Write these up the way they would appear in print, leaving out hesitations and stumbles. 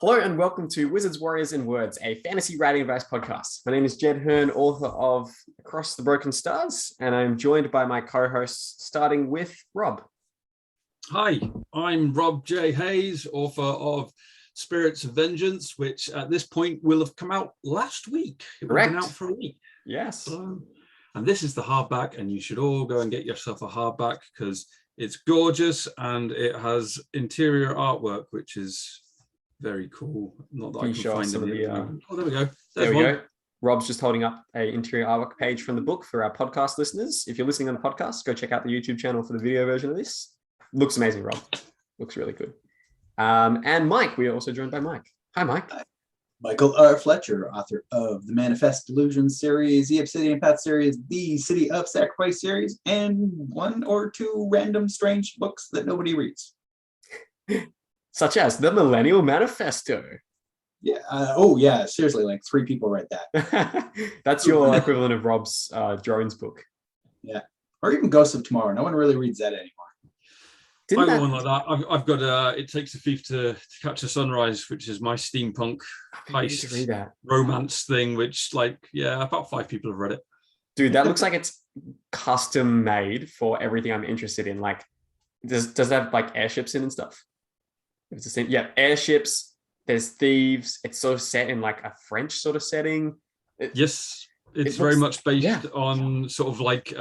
Hello and welcome to Wizards, Warriors, and Words, a fantasy writing advice podcast. My name is Jed Herne, author of Across the Broken Stars, and I'm joined by my co-hosts, starting with Rob. Hi, I'm Rob J. Hayes, author of Spirits of Vengeance, which at this point will have come out last week. It would have been out for a week. Yes. And this is the hardback, and you should all go and get yourself a hardback because it's gorgeous and it has interior artwork, which is very cool. Not that I can find some of the. Oh, there we go. There we go. Rob's just holding up an interior artwork page from the book for our podcast listeners. If you're listening on the podcast, go check out the YouTube channel for the video version of this. Looks amazing, Rob. Looks really good. And Mike, we are also joined by Mike. Hi, Mike. Hi. Michael R. Fletcher, author of the Manifest Delusions series, the Obsidian Path series, the City of Sacrifice series, and one or two random strange books that nobody reads. Such as the Millennial Manifesto. Yeah. Oh, yeah. Seriously, like 3 people read that. That's your equivalent of Rob's drones book. Yeah. Or even Ghosts of Tomorrow. No one really reads that anymore. I got one like that. I've got It Takes a Thief to Catch a Sunrise, which is my steampunk heist romance thing, which about 5 people have read it. Dude, that looks like it's custom made for everything I'm interested in. Like, does that have like airships in and stuff? It's the same. Yeah, airships. There's thieves. It's sort of set in like a French sort of setting. Yes, it's very much based on sort of like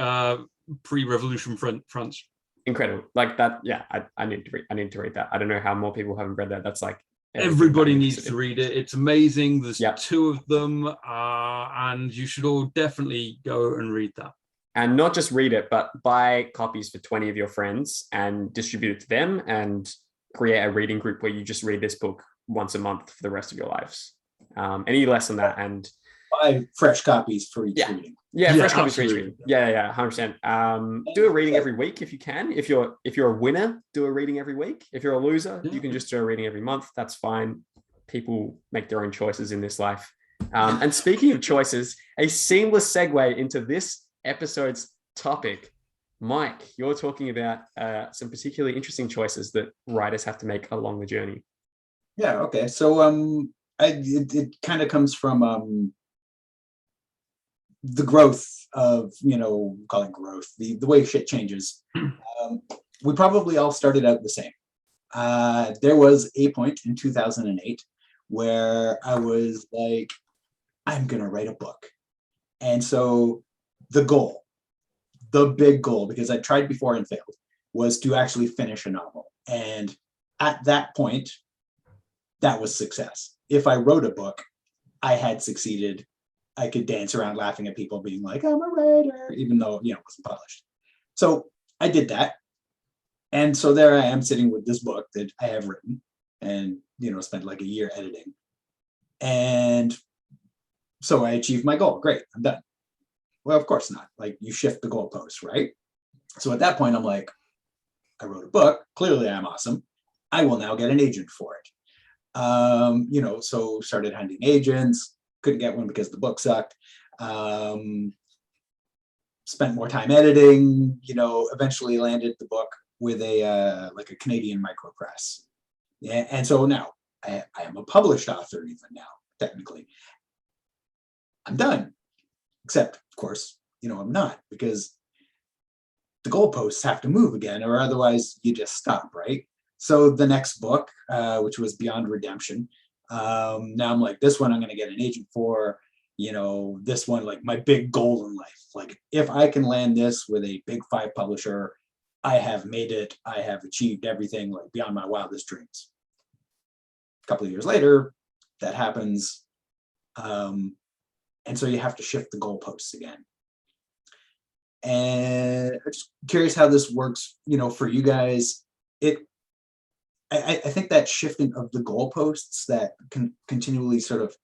pre-revolution France. Incredible, like that. Yeah, I need to read that. I don't know how more people haven't read that. That's like everybody needs to read it. It's amazing. There's 2 of them, and you should all definitely go and read that. And not just read it, but buy copies for 20 of your friends and distribute it to them, and create a reading group where you just read this book once a month for the rest of your lives. Any less than that, and buy fresh copies for each reading. Yeah, fresh copies for each reading. Yeah, 100%. Do a reading every week if you can. If you're a winner, do a reading every week. If you're a loser, you can just do a reading every month. That's fine. People make their own choices in this life. And speaking of choices, a seamless segue into this episode's topic. Mike, you're talking about some particularly interesting choices that writers have to make along the journey. Yeah. Okay. So it kind of comes from the growth of, call it growth, the way shit changes. We probably all started out the same. There was a point in 2008 where I was like, I'm going to write a book. And so the big goal, because I tried before and failed, was to actually finish a novel. And at that point, that was success. If I wrote a book, I had succeeded. I could dance around laughing at people being like, I'm a writer, even though, it wasn't published. So I did that. And so there I am sitting with this book that I have written and, spent like a year editing. And so I achieved my goal. Great, I'm done. Well, of course not. Like, you shift the goalposts, right? So at that point, I'm like, I wrote a book. Clearly I'm awesome. I will now get an agent for it. So started hunting agents. Couldn't get one because the book sucked. Spent more time editing, eventually landed the book with a Canadian micropress. Yeah, and so now I am a published author even now, technically. I'm done. Except, of course, I'm not, because the goalposts have to move again, or otherwise you just stop, right? So the next book, which was Beyond Redemption, now I'm like, this one I'm going to get an agent for, this one, like my big goal in life. Like, if I can land this with a big 5 publisher, I have made it. I have achieved everything, like beyond my wildest dreams. A couple of years later, that happens. And so you have to shift the goalposts again. And I'm just curious how this works, for you guys. I think that shifting of the goalposts that can continually sort of,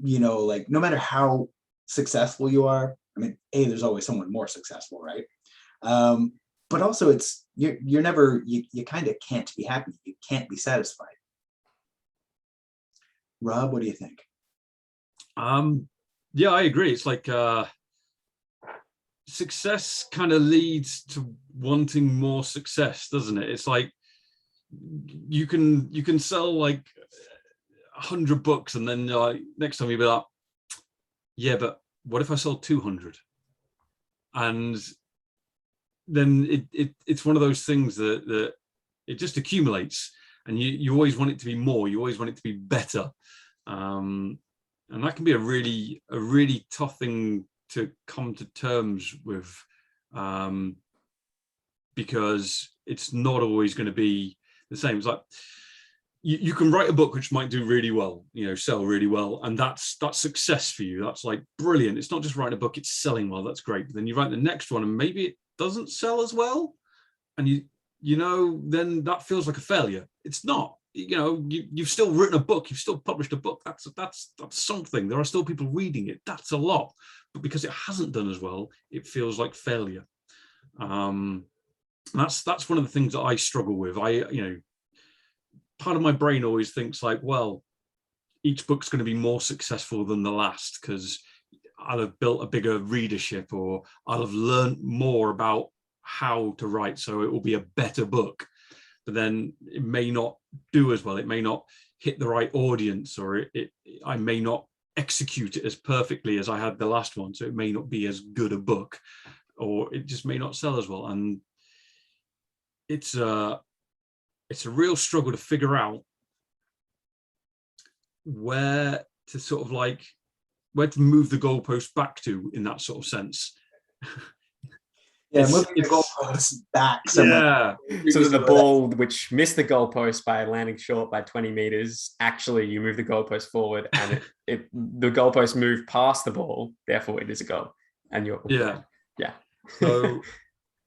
like, no matter how successful you are, I mean, there's always someone more successful, right? But also it's, you're never, you kind of can't be happy. You can't be satisfied. Rob, what do you think? Yeah, I agree. It's like success kind of leads to wanting more success, doesn't it? It's like you can sell like 100 books, and then next time you'll be like, yeah, but what if I sold 200? And then it's one of those things that it just accumulates, and you always want it to be more. You always want it to be better, and that can be a really tough thing to come to terms with, because it's not always going to be the same. It's like you can write a book which might do really well, sell really well, and that's success for you. That's like brilliant. It's not just writing a book, it's selling well. That's great. But then you write the next one and maybe it doesn't sell as well, and then that feels like a failure. It's not. You've still written a book, you've still published a book. That's something. There are still people reading it. That's a lot. But because it hasn't done as well, it feels like failure. That's one of the things that I struggle with. Part of my brain always thinks like, well, each book's going to be more successful than the last because I'll have built a bigger readership, or I'll have learned more about how to write, so it will be a better book. But then it may not do as well. It may not hit the right audience, or I may not execute it as perfectly as I had the last one. So it may not be as good a book, or it just may not sell as well. And it's a real struggle to figure out where to move the goalpost back to in that sort of sense. Yeah, moving the goalpost back somewhere. Yeah. So that the ball, which missed the goalpost by landing short by 20 meters, actually you move the goalpost forward, and the goalpost moved past the ball, therefore it is a goal. And you're yeah. So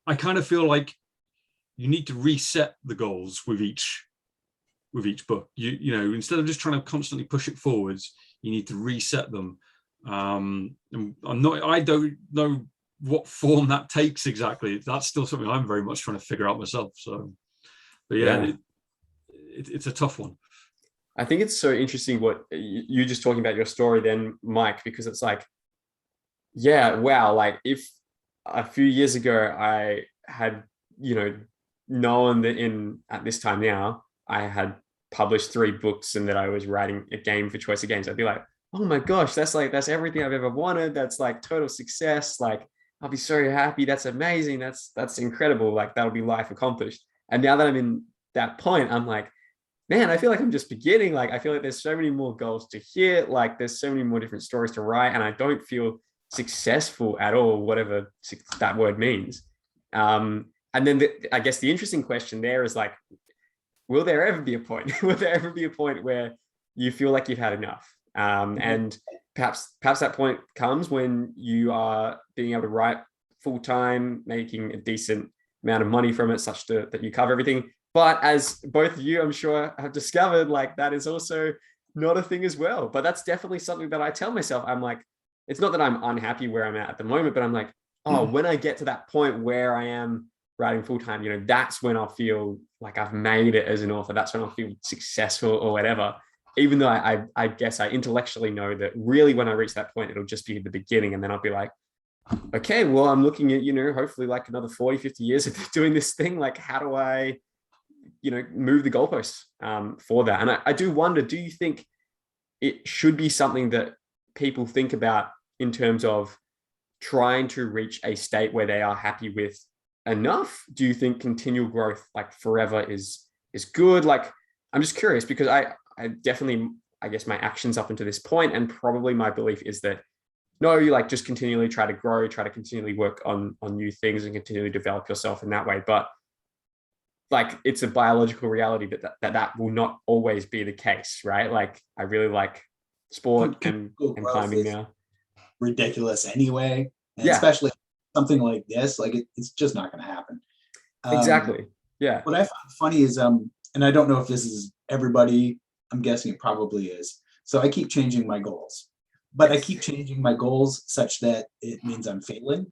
I kind of feel like you need to reset the goals with each book. Instead of just trying to constantly push it forwards, you need to reset them. And I don't know what form that takes exactly. That's still something I'm very much trying to figure out myself. So, but yeah. It's a tough one. I think it's so interesting what you just talking about your story then, Mike, because it's like, yeah, wow. Like if a few years ago I had, known that at this time now, I had published 3 books and that I was writing a game for Choice of Games, I'd be like, oh my gosh, that's everything I've ever wanted. That's like total success. Like, I'll be so happy. That's amazing. That's incredible. Like, that'll be life accomplished. And now that I'm in that point, I'm like, man, I feel like I'm just beginning. Like, I feel like there's so many more goals to hit. Like, there's so many more different stories to write. And I don't feel successful at all, whatever that word means. And then I guess the interesting question there is like, will there ever be a point? Will there ever be a point where you feel like you've had enough? And perhaps that point comes when you are being able to write full time, making a decent amount of money from it, such that you cover everything. But as both of you, I'm sure, have discovered, like that is also not a thing as well. But that's definitely something that I tell myself. I'm like, it's not that I'm unhappy where I'm at the moment, but I'm like, when I get to that point where I am writing full time, that's when I'll feel like I've made it as an author. That's when I'll feel successful or whatever. Even though I guess I intellectually know that really when I reach that point, it'll just be the beginning. And then I'll be like, okay, well, I'm looking at, hopefully like another 40, 50 years of doing this thing. Like, how do I, move the goalposts for that? And I do wonder, do you think it should be something that people think about in terms of trying to reach a state where they are happy with enough? Do you think continual growth, like forever, is good? Like, I'm just curious because I definitely, I guess my actions up until this point, and probably my belief is that no, you like just continually try to grow, try to continually work on new things and continually develop yourself in that way. But like, it's a biological reality that will not always be the case, right? Like, I really like sport and climbing now. Ridiculous anyway, and especially something like this, like it's just not going to happen. Exactly. Yeah. What I found funny is, and I don't know if this is everybody. I'm guessing it probably is. So I keep changing my goals, but I keep changing my goals such that it means I'm failing.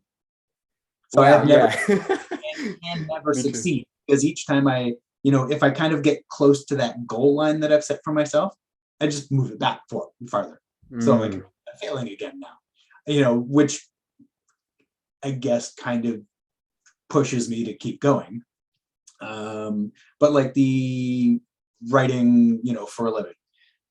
So I have never can never succeed, because each time if I kind of get close to that goal line that I've set for myself, I just move it back farther. So I'm like, I'm failing again now, which I guess kind of pushes me to keep going. But like the writing, for a living,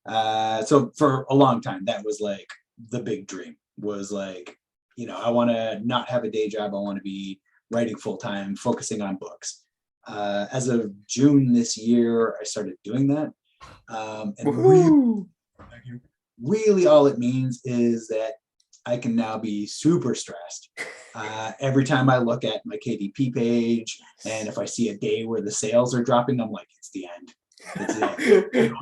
So for a long time, that was like the big dream, was like, I want to not have a day job. I want to be writing full time, focusing on books. As of June this year, I started doing that. And really all it means is that I can now be super stressed. Every time I look at my KDP page, and if I see a day where the sales are dropping, I'm like, it's the end. It's the end.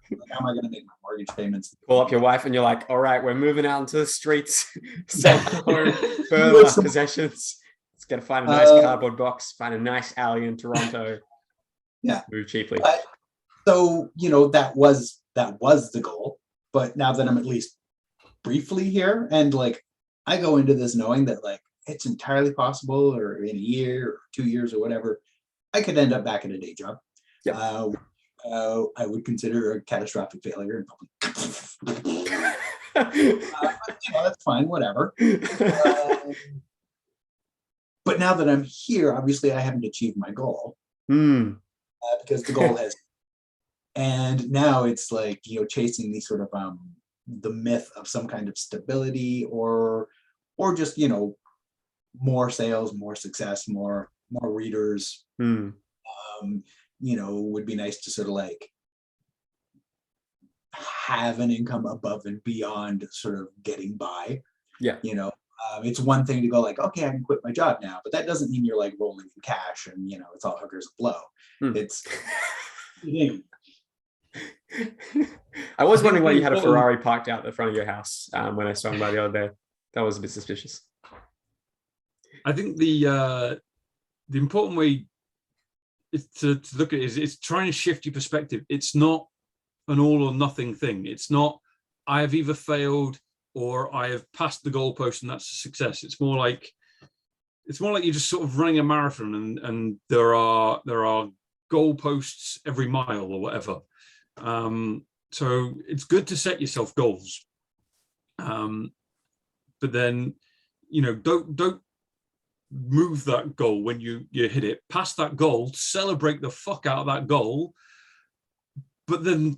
Like, how am I going to make my mortgage payments? Call up your wife and you're like, all right, we're moving out into the streets, sell the home, burn all our possessions. Let's get to find a nice cardboard box, find a nice alley in Toronto. Yeah. Move cheaply. So, that was the goal. But now that I'm at least briefly here, and like, I go into this knowing that like, it's entirely possible, or in a year or 2 years or whatever, I could end up back at a day job. Yeah. I would consider a catastrophic failure. But, that's fine, whatever. But now that I'm here, obviously I haven't achieved my goal, because the goal has, and now it's like, chasing these sort of the myth of some kind of stability, or just, more sales, more success, more readers. Would be nice to sort of like have an income above and beyond sort of getting by. Yeah. It's one thing to go like, okay, I can quit my job now, but that doesn't mean you're like rolling in cash and, it's all hookers and blow. It's, I was wondering why you had a Ferrari parked out the front of your house when I swung by the other day. That was a bit suspicious. I think the important way to look at it is trying to shift your perspective. It's not an all or nothing thing. It's not, I have either failed or I have passed the goalpost and that's a success. It's more like you're just sort of running a marathon, and there are goalposts every mile or whatever. So it's good to set yourself goals, but then don't move that goal when you hit it. Past that goal, celebrate the fuck out of that goal, but then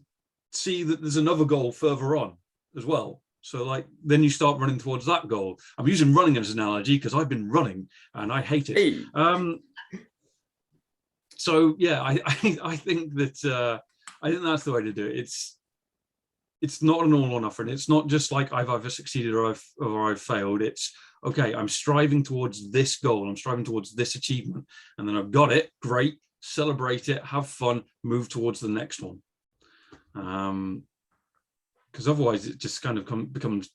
see that there's another goal further on as well. So like, then you start running towards that goal. I'm using running as an analogy because I've been running and I hate it. Hey. So yeah, I think that I think that's the way to do it. It's not an all or nothing. It's not just like I've either succeeded or I've failed. It's okay, I'm striving towards this goal. I'm striving towards this achievement, and then I've got it. Great, celebrate it, have fun, move towards the next one. Because otherwise, it just kind of becomes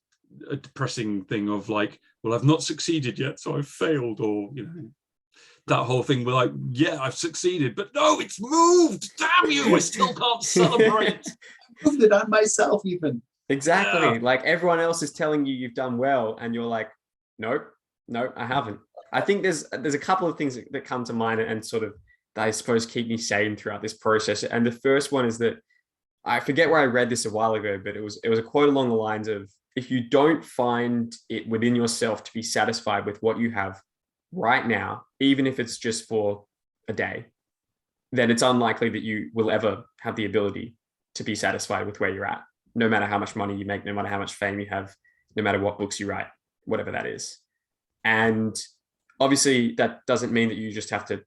a depressing thing of like, well, I've not succeeded yet, so I've failed, or that whole thing. We're like, yeah, I've succeeded, but no, it's moved. Damn you! I still can't celebrate. I moved it on myself, even. Exactly. Yeah. Like everyone else is telling you you've done well, and you're like, nope, I haven't. I think there's a couple of things that come to mind and sort of that I suppose keep me sane throughout this process. And the first one is that I forget where I read this a while ago, but it was a quote along the lines of, if you don't find it within yourself to be satisfied with what you have right now, even if it's just for a day, then it's unlikely that you will ever have the ability to be satisfied with where you're at, no matter how much money you make, no matter how much fame you have, no matter what books you write, whatever that is. And obviously that doesn't mean that you just have to,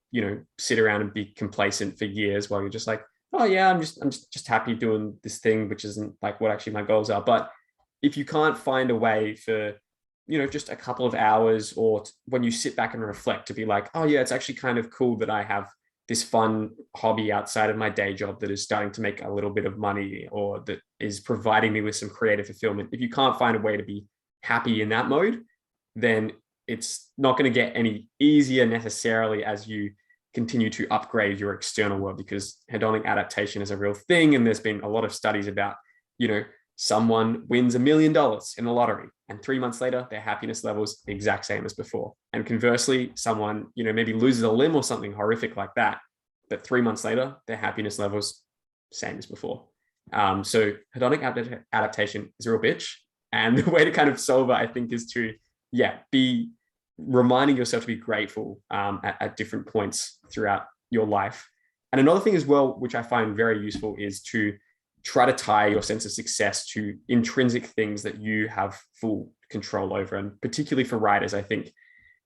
sit around and be complacent for years while you're just like, oh yeah, I'm just happy doing this thing, which isn't like what actually my goals are. But if you can't find a way for, just a couple of hours, or when you sit back and reflect, to be like, oh yeah, it's actually kind of cool that I have this fun hobby outside of my day job that is starting to make a little bit of money, or that is providing me with some creative fulfillment. If you can't find a way to be happy in that mode, then it's not going to get any easier necessarily as you continue to upgrade your external world, because hedonic adaptation is a real thing. And there's been a lot of studies about, someone wins $1 million in the lottery, and 3 months later, their happiness levels the exact same as before. And conversely, someone, maybe loses a limb or something horrific like that, but 3 months later, their happiness levels same as before. So hedonic adaptation is a real bitch. And the way to kind of solve it, I think, is to, be reminding yourself to be grateful at different points throughout your life. And another thing as well, which I find very useful, is to try to tie your sense of success to intrinsic things that you have full control over. And particularly for writers, I think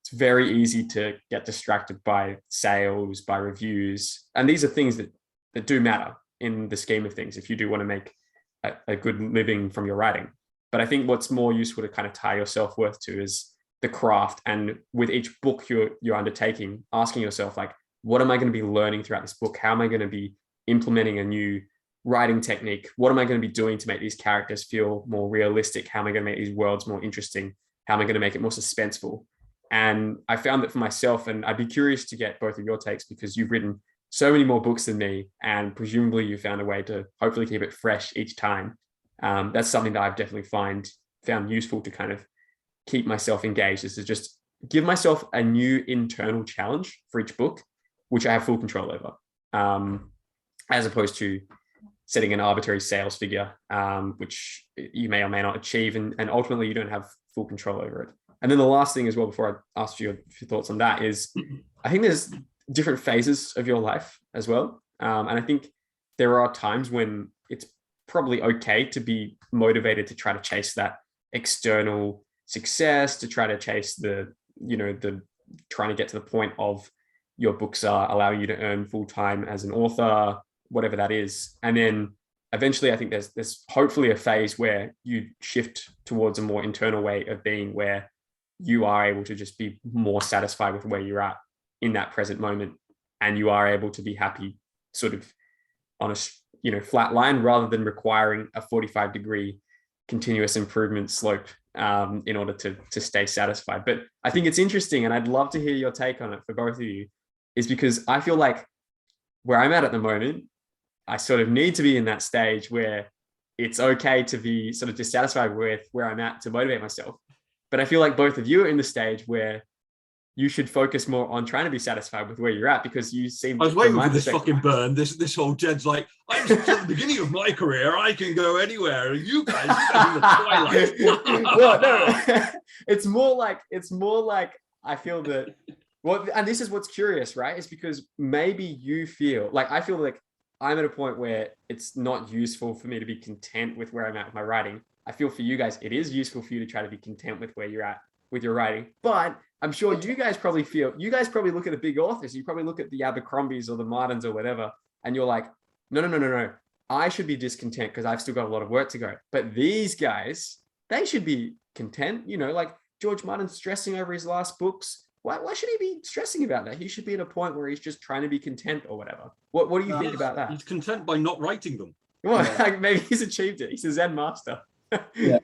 it's very easy to get distracted by sales, by reviews. And these are things that do matter in the scheme of things if you do want to make a good living from your writing. But I think what's more useful to kind of tie your self-worth to is the craft. And with each book you're undertaking, asking yourself, like, what am I going to be learning throughout this book? How am I going to be implementing a new writing technique? What am I going to be doing to make these characters feel more realistic? How am I going to make these worlds more interesting? How am I going to make it more suspenseful? And I found that for myself, and I'd be curious to get both of your takes because you've written so many more books than me, and presumably you found a way to hopefully keep it fresh each time. That's something that I've definitely found useful to kind of keep myself engaged, is to just give myself a new internal challenge for each book, which I have full control over, as opposed to setting an arbitrary sales figure, which you may or may not achieve, and ultimately you don't have full control over it. And then the last thing as well, before I ask you your thoughts on that, is I think there's different phases of your life as well. And I think there are times when it's probably okay to be motivated to try to chase that external success, to try to chase the trying to get to the point of your books are allowing you to earn full time as an author, whatever that is. And then eventually I think there's hopefully a phase where you shift towards a more internal way of being, where you are able to just be more satisfied with where you're at in that present moment. And you are able to be happy sort of on a flat line, rather than requiring a 45-degree continuous improvement slope in order to stay satisfied. But I think it's interesting, and I'd love to hear your take on it for both of you, is because I feel like where I'm at the moment, I sort of need to be in that stage where it's okay to be sort of dissatisfied with where I'm at to motivate myself. But I feel like both of you are in the stage where you should focus more on trying to be satisfied with where you're at, because you seem. I was waiting for this fucking burn. This whole Jed's like, I'm just at the beginning of my career. I can go anywhere. And you guys in the twilight. Well, no, it's more like I feel that. Well, and this is what's curious, right? It's because maybe you feel like, I feel like I'm at a point where it's not useful for me to be content with where I'm at with my writing. I feel for you guys, it is useful for you to try to be content with where you're at with your writing. But I'm sure you guys probably look at the big authors. You probably look at the Abercrombies or the Martins or whatever, and you're like, no. I should be discontent because I've still got a lot of work to go. But these guys, they should be content. Like George Martin's stressing over his last books. Why should he be stressing about that? He should be at a point where he's just trying to be content or whatever. What do you think about that? He's content by not writing them. Well, like maybe he's achieved it. He's a Zen master. Yeah,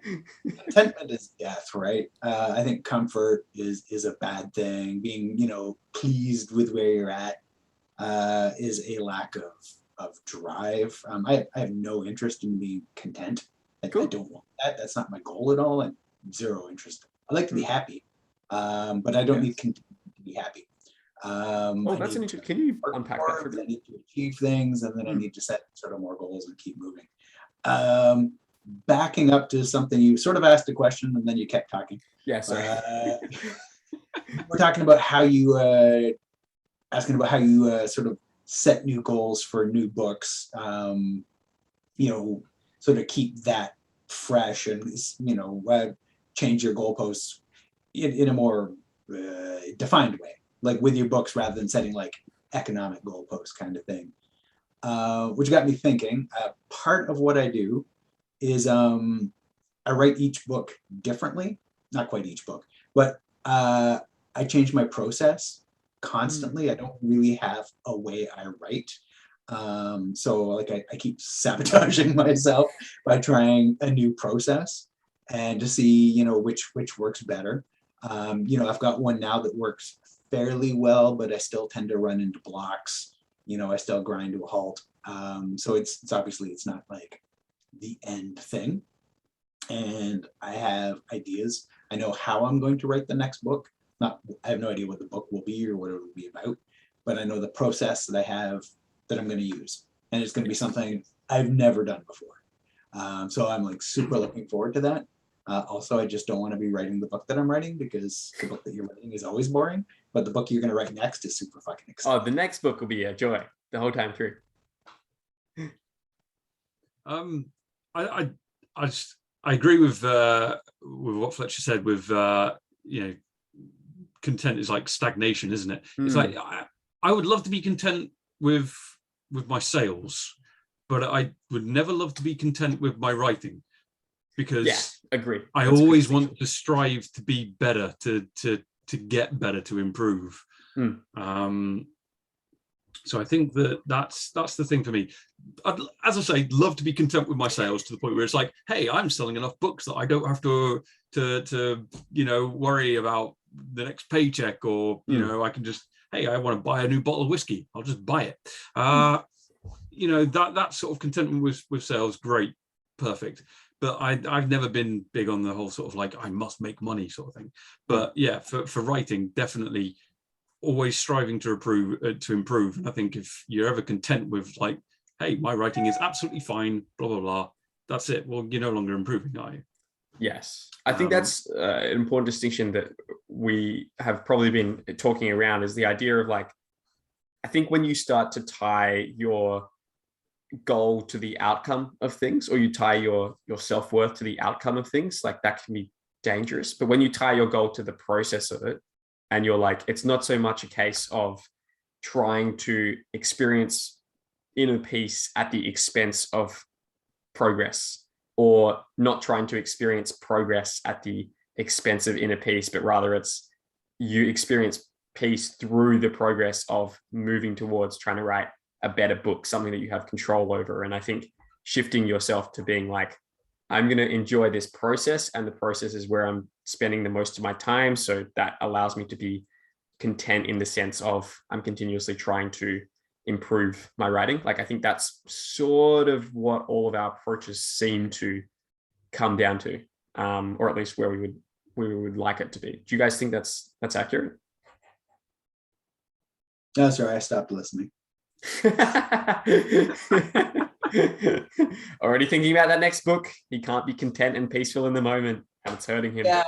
contentment is death, right? I think comfort is a bad thing. Being, pleased with where you're at is a lack of drive. I have no interest in being content. Cool. I don't want that. That's not my goal at all. And zero interest. I like to be happy, but I don't need content to be happy. That's an interesting. Can you unpack that for me? I need to achieve things, and then I need to set sort of more goals and keep moving. Backing up to something, you sort of asked a question and then you kept talking. Yeah, sorry. We're talking about how you sort of set new goals for new books. Sort of keep that fresh and change your goalposts in a more defined way, like with your books, rather than setting like economic goalposts kind of thing. Which got me thinking. Part of what I do is I write each book differently. Not quite each book, but I change my process constantly. I don't really have a way I write. So like I keep sabotaging myself by trying a new process and to see, which works better. I've got one now that works fairly well, but I still tend to run into blocks. I still grind to a halt. So it's obviously it's not like the end thing. And I have ideas. I know how I'm going to write the next book. I have no idea what the book will be or what it will be about, but I know the process that I have that I'm going to use. And it's going to be something I've never done before. So I'm like super looking forward to that. Also, I just don't want to be writing the book that I'm writing, because the book that you're writing is always boring, but the book you're going to write next is super fucking exciting. Oh, the next book will be a joy the whole time through. I I agree with what Fletcher said. With content is like stagnation, isn't it? It's like I would love to be content with my sales, but I would never love to be content with my writing, because agree. I always want to strive to be better, to get better, to improve. So I think that's the thing for me. As I say, love to be content with my sales to the point where it's like, hey, I'm selling enough books that I don't have to worry about the next paycheck, or I can just, hey, I want to buy a new bottle of whiskey, I'll just buy it. That sort of contentment with sales, great, perfect. But I've never been big on the whole sort of like I must make money sort of thing. But yeah, for writing, definitely always striving to improve. And I think if you're ever content with like, hey, my writing is absolutely fine, blah blah blah, that's it, well, you're no longer improving, are you? Yes, I think that's an important distinction that we have probably been talking around, is the idea of like, I think when you start to tie your goal to the outcome of things, or you tie your self-worth to the outcome of things, like that can be dangerous. But when you tie your goal to the process of it, and you're like, it's not so much a case of trying to experience inner peace at the expense of progress, or not trying to experience progress at the expense of inner peace, but rather it's you experience peace through the progress of moving towards trying to write a better book, something that you have control over. And I think shifting yourself to being like, I'm going to enjoy this process, and the process is where I'm spending the most of my time. So that allows me to be content in the sense of I'm continuously trying to improve my writing. Like, I think that's sort of what all of our approaches seem to come down to, or at least where we would like it to be. Do you guys think that's accurate? No, sorry, I stopped listening. Already thinking about that next book. He can't be content and peaceful in the moment, and it's hurting him. Yeah.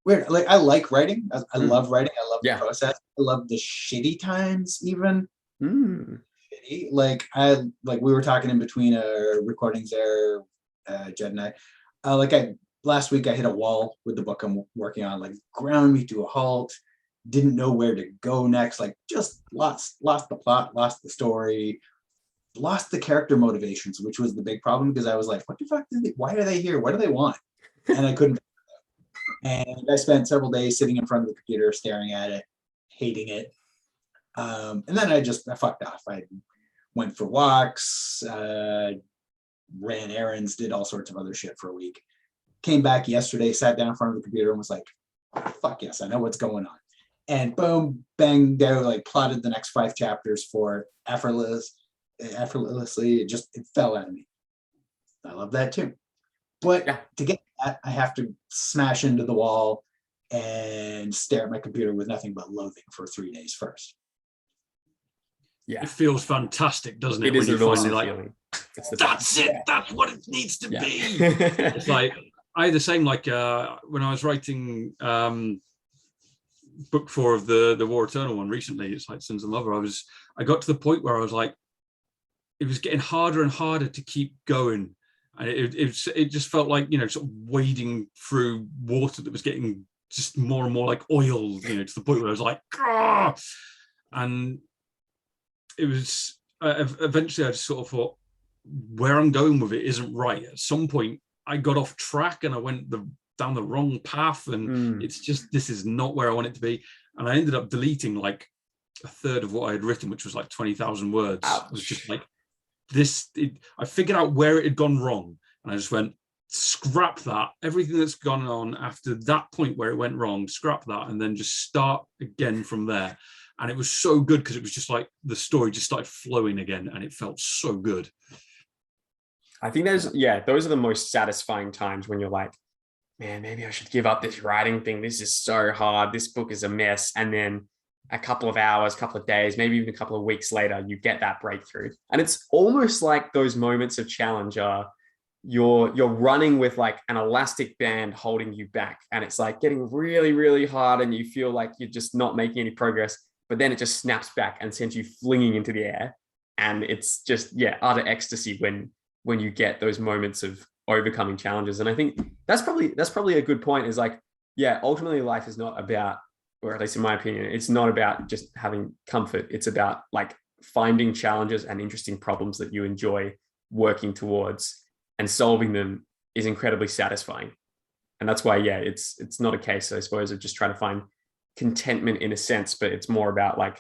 Weird. Like, I like writing. I love writing. I love the process. I love the shitty times, even. Shitty. Like we were talking in between recordings there, Jed and I. Last week I hit a wall with the book I'm working on. Like, ground me to a halt. Didn't know where to go next. Like, just lost the plot, lost the story, lost the character motivations, which was the big problem, because I was like, what the fuck why are they here? What do they want? And I couldn't. And I spent several days sitting in front of the computer, staring at it, hating it. And then I fucked off. I went for walks, ran errands, did all sorts of other shit for a week. Came back yesterday, sat down in front of the computer and was like, fuck yes, I know what's going on. And boom, banged out, like plotted the next 5 chapters for effortlessly. It fell out of me. I love that too. But to get that, I have to smash into the wall and stare at my computer with nothing but loathing for 3 days first. Yeah, it feels fantastic, doesn't it? It is an awesome feeling. That's it. That's what it needs to be. It's like I had the same. Like when I was writing book 4 of the War Eternal one recently. It's like Sins of Mother. I got to the point where I was like, it was getting harder and harder to keep going. And it just felt like, sort of wading through water that was getting just more and more like oil, to the point where I was like, ah! And it was, eventually I just sort of thought, where I'm going with it isn't right. At some point I got off track and I went down the wrong path, and it's just, this is not where I want it to be. And I ended up deleting like a third of what I had written, which was like 20,000 words. Ouch. It was just like, I figured out where it had gone wrong, and I just went, scrap that, everything that's gone on after that point where it went wrong, scrap that, and then just start again from there. And it was so good, because it was just like the story just started flowing again, and it felt so good. I think those are the most satisfying times, when you're like, man, maybe I should give up this writing thing, this is so hard, this book is a mess. And then a couple of hours, couple of days, maybe even a couple of weeks later, you get that breakthrough. And it's almost like those moments of challenge are, you're running with like an elastic band holding you back, and it's like getting really, really hard, and you feel like you're just not making any progress, but then it just snaps back and sends you flinging into the air. and it's just utter ecstasy when you get those moments of overcoming challenges. And I think that's probably a good point, is like, ultimately life is not about, or at least in my opinion, it's not about just having comfort. It's about like finding challenges and interesting problems that you enjoy working towards, and solving them is incredibly satisfying. And that's why, it's not a case, I suppose, of just trying to find contentment in a sense, but it's more about like,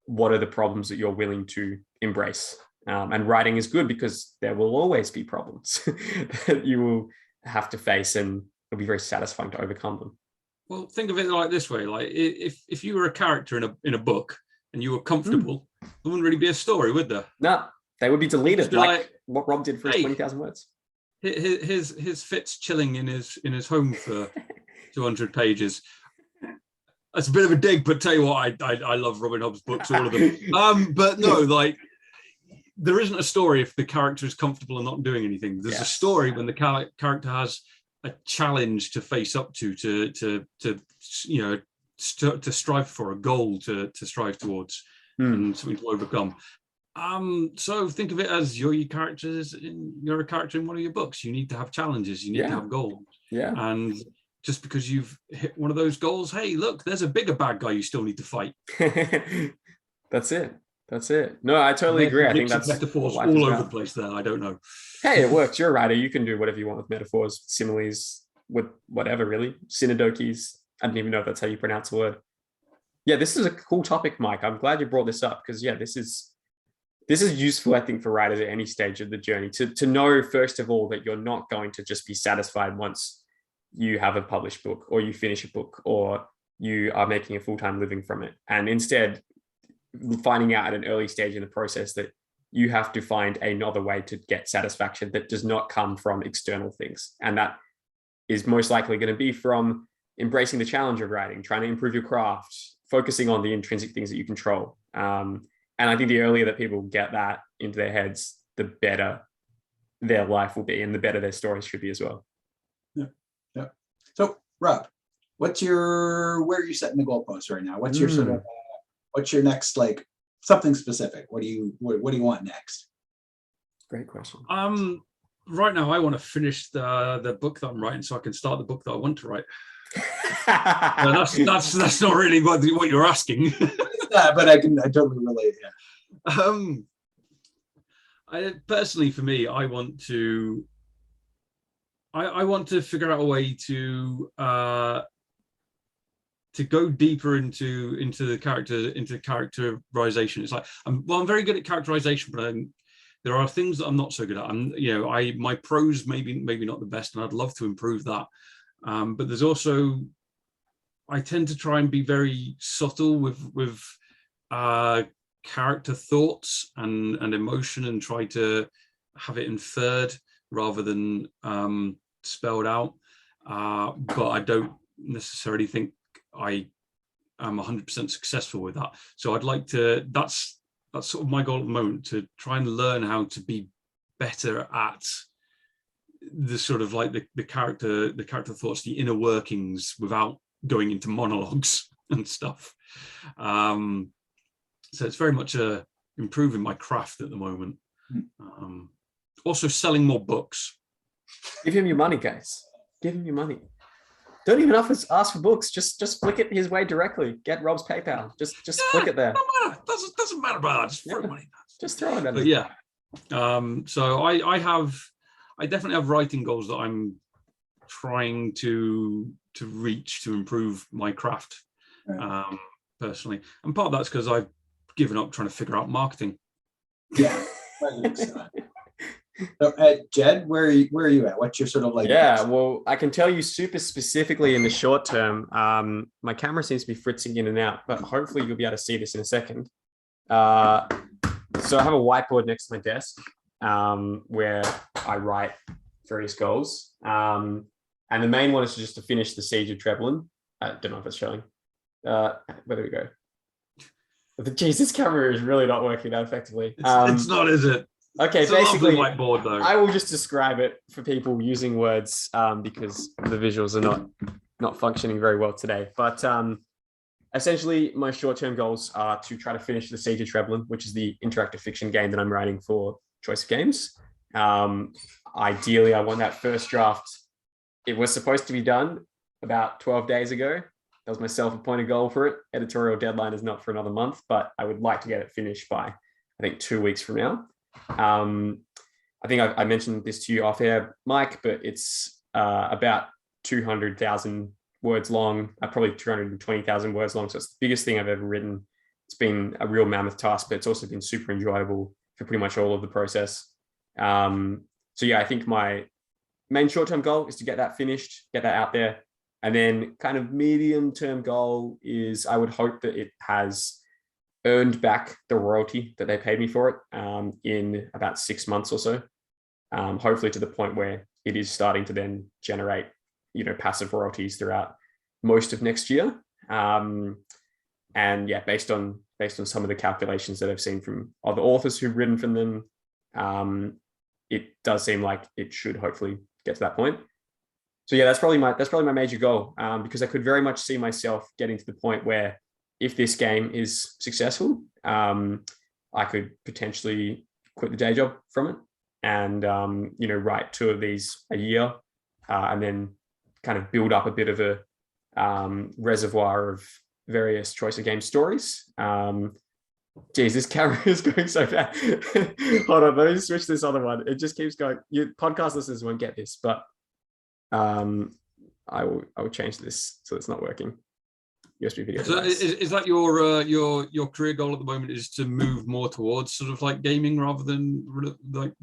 what are the problems that you're willing to embrace? And writing is good because there will always be problems that you will have to face, and it'll be very satisfying to overcome them. Well, think of it like this way: like if you were a character in a book and you were comfortable, there wouldn't really be a story, would there? No, they would be deleted, like what Rob did for his hey, 20,000 words. His Fitz chilling in his home for 200 pages. That's a bit of a dig, but tell you what, I love Robin Hobb's books, all of them. But no, like, there isn't a story if the character is comfortable and not doing anything. There's a story when the character has a challenge to face up to strive for, a goal to strive towards, and something to overcome. So think of it as you're a character in one of your books. You need to have challenges. You need to have goals. Yeah. And just because you've hit one of those goals, hey, look, there's a bigger bad guy you still need to fight. That's it. No, I totally agree. I think that's metaphors all over the place there. I don't know. Hey, it works. You're a writer. You can do whatever you want with metaphors, similes, with whatever, really. Synodokis. I didn't even know if that's how you pronounce the word. Yeah, this is a cool topic, Mike. I'm glad you brought this up, because this is useful, I think, for writers at any stage of the journey, to know, first of all, that you're not going to just be satisfied once you have a published book, or you finish a book, or you are making a full-time living from it. And instead, finding out at an early stage in the process that you have to find another way to get satisfaction that does not come from external things. And that is most likely going to be from embracing the challenge of writing, trying to improve your craft, focusing on the intrinsic things that you control. And I think the earlier that people get that into their heads, the better their life will be, and the better their stories should be as well. Yeah. So, Rob, where are you setting the goalposts right now? What's your sort of, what's your next, like, something specific? What do you want next? Great question. Right now I want to finish the book that I'm writing, so I can start the book that I want to write. That's not really what you're asking. But I totally relate. I personally, for me, I want to figure out a way to go deeper into the characterization. It's like I'm very good at characterization, but there are things that I'm not so good at. My prose maybe not the best, and I'd love to improve that. But there's also, I tend to try and be very subtle with character thoughts and emotion, and try to have it inferred rather than spelled out. But I don't necessarily think I am 100% successful with that. So I'd like to, that's sort of my goal at the moment, to try and learn how to be better at the sort of like the character thoughts, the inner workings, without going into monologues and stuff. So it's very much improving my craft at the moment. Also selling more books. Give him your money, guys. Give him your money. Don't even ask for books. Just flick it his way directly. Get Rob's PayPal. Just flick it there. Doesn't matter about that. Just throw money. Just throw it at him. Yeah. So I definitely have writing goals that I'm trying to reach to improve my craft, personally. And part of that's because I've given up trying to figure out marketing. Yeah. So, Jed, where are you at? What's your sort of like? Yeah, well, I can tell you super specifically in the short term. My camera seems to be fritzing in and out, but hopefully you'll be able to see this in a second. So I have a whiteboard next to my desk where I write various goals. And the main one is just to finish the Siege of Treblinka. I don't know if it's showing. Where do we go? Geez, this camera is really not working that effectively. It's not, is it? Okay, it's basically, whiteboard, though. I will just describe it for people using words because the visuals are not functioning very well today. But essentially, my short-term goals are to try to finish the Siege of Treblinka, which is the interactive fiction game that I'm writing for Choice of Games. Ideally, I want that first draft. It was supposed to be done about 12 days ago. That was my self-appointed goal for it. Editorial deadline is not for another month, but I would like to get it finished by, I think, 2 weeks from now. I think I mentioned this to you off air, Mike, but it's about 200,000 words long, probably 220,000 words long. So it's the biggest thing I've ever written. It's been a real mammoth task, but it's also been super enjoyable for pretty much all of the process. So yeah, I think my main short-term goal is to get that finished, get that out there. And then kind of medium-term goal is I would hope that it has earned back the royalty that they paid me for it in about 6 months or so. Hopefully to the point where it is starting to then generate, passive royalties throughout most of next year. And yeah, based on some of the calculations that I've seen from other authors who've written from them, it does seem like it should hopefully get to that point. So yeah, that's probably my major goal, because I could very much see myself getting to the point where if this game is successful, I could potentially quit the day job from it and write 2 of these a year, and then kind of build up a bit of a reservoir of various Choice of Game stories. Geez, this camera is going so bad. Hold on, let me switch this other one. It just keeps going. You podcast listeners won't get this, but I will change this so it's not working. USB video. So is that your career goal at the moment, is to move more towards sort of like gaming rather than like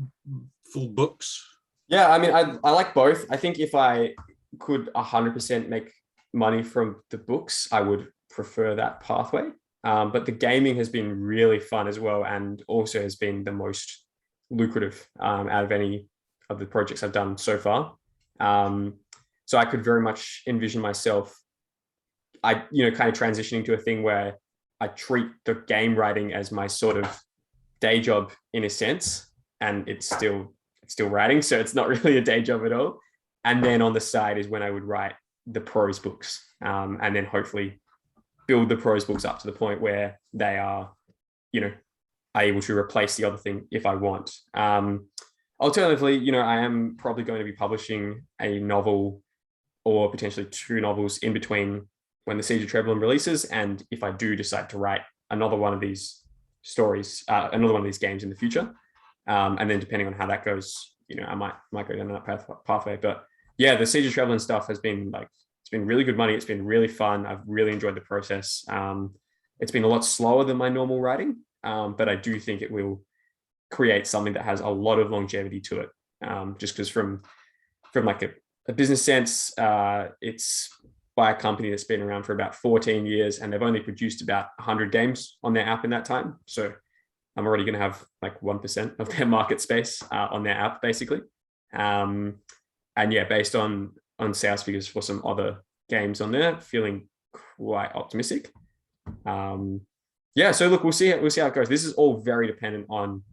full books? Yeah, I mean, I like both. I think if I could 100% make money from the books, I would prefer that pathway. But the gaming has been really fun as well, and also has been the most lucrative out of any of the projects I've done so far. So I could very much envision myself, kind of transitioning to a thing where I treat the game writing as my sort of day job in a sense, and it's still writing, so it's not really a day job at all. And then on the side is when I would write the prose books, and then hopefully build the prose books up to the point where they are, able to replace the other thing if I want. Alternatively, I am probably going to be publishing a novel or potentially 2 novels in between when the Siege of Treblinka releases, and if I do decide to write another one of these stories, another one of these games in the future, and then depending on how that goes, I might go down that pathway. But yeah, the Siege of Treblinka stuff has been it's been really good money. It's been really fun. I've really enjoyed the process. It's been a lot slower than my normal writing, but I do think it will create something that has a lot of longevity to it. Just because from like a business sense, it's by a company that's been around for about 14 years, and they've only produced about 100 games on their app in that time. So I'm already going to have like 1% of their market space on their app, basically. And yeah, based on sales figures for some other games on there, feeling quite optimistic. Yeah, so look, we'll see how it goes. This is all very dependent on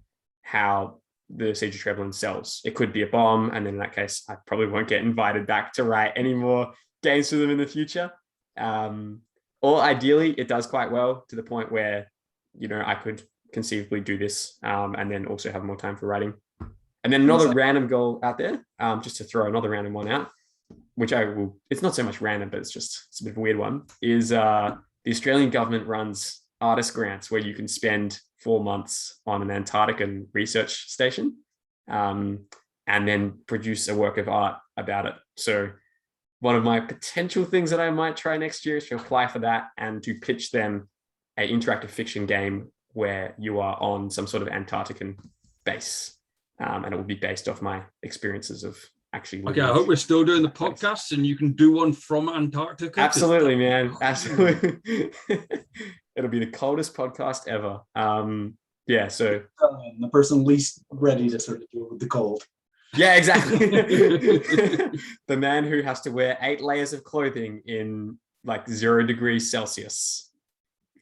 how the Siege of Treblinka sells. It could be a bomb, and then in that case, I probably won't get invited back to write any more games for them in the future. Or ideally, it does quite well to the point where, I could conceivably do this, and then also have more time for writing. And then another random goal out there, just to throw another random one out, which it's not so much random, but it's a bit of a weird one, is the Australian government runs artist grants where you can spend 4 months on an Antarctican research station, and then produce a work of art about it. So one of my potential things that I might try next year is to apply for that and to pitch them an interactive fiction game where you are on some sort of Antarctican base. And it will be based off my experiences of actually living. Okay, I hope we're still doing the podcast and you can do one from Antarctica. Absolutely, man. Absolutely. It'll be the coldest podcast ever. Yeah, so the person least ready to sort of deal with the cold. Yeah, exactly. The man who has to wear 8 layers of clothing in like 0 degrees Celsius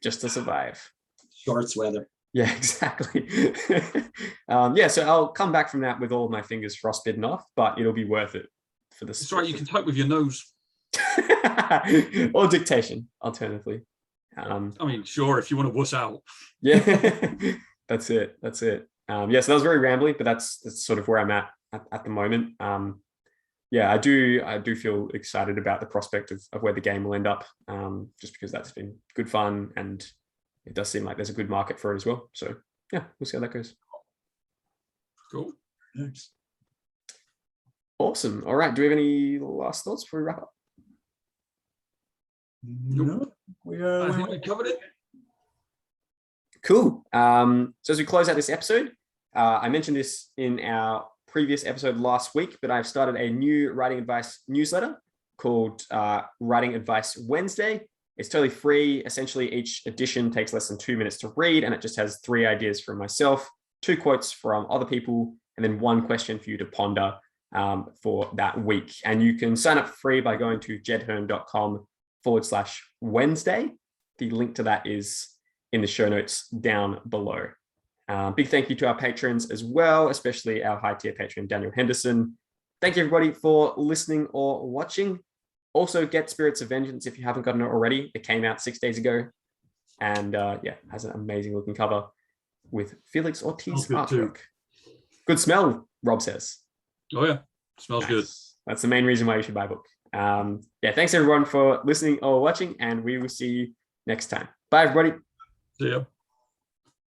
just to survive. Shorts weather. Yeah, exactly. Yeah, so I'll come back from that with all of my fingers frostbitten off, but it'll be worth it for this. That's right, you can type with your nose. Or dictation, alternatively. I mean, sure, if you want to wuss out. Yeah, that's it. Yeah, so that was very rambly, but that's sort of where I'm at the moment. Yeah, I do feel excited about the prospect of where the game will end up, just because that's been good fun, and it does seem like there's a good market for it as well. So yeah, we'll see how that goes. Cool. Nice. Awesome. All right. Do we have any last thoughts before we wrap up? No, I think we covered it. Cool. So as we close out this episode, I mentioned this in our previous episode last week, but I've started a new writing advice newsletter called Writing Advice Wednesday. It's totally free. Essentially, each edition takes less than 2 minutes to read, and it just has 3 ideas from myself, 2 quotes from other people, and then 1 question for you to ponder for that week. And you can sign up for free by going to jedhearn.com/Wednesday. The link to that is in the show notes down below. Big thank you to our patrons as well, especially our high tier patron, Daniel Henderson. Thank you everybody for listening or watching. Also get Spirits of Vengeance if you haven't gotten it already. It came out 6 days ago, and yeah, has an amazing looking cover with Felix Ortiz artwork. Good smell, Rob says. Oh yeah, smells good. That's the main reason why you should buy a book. Yeah, thanks everyone for listening or watching, and we will see you next time. Bye everybody. See ya.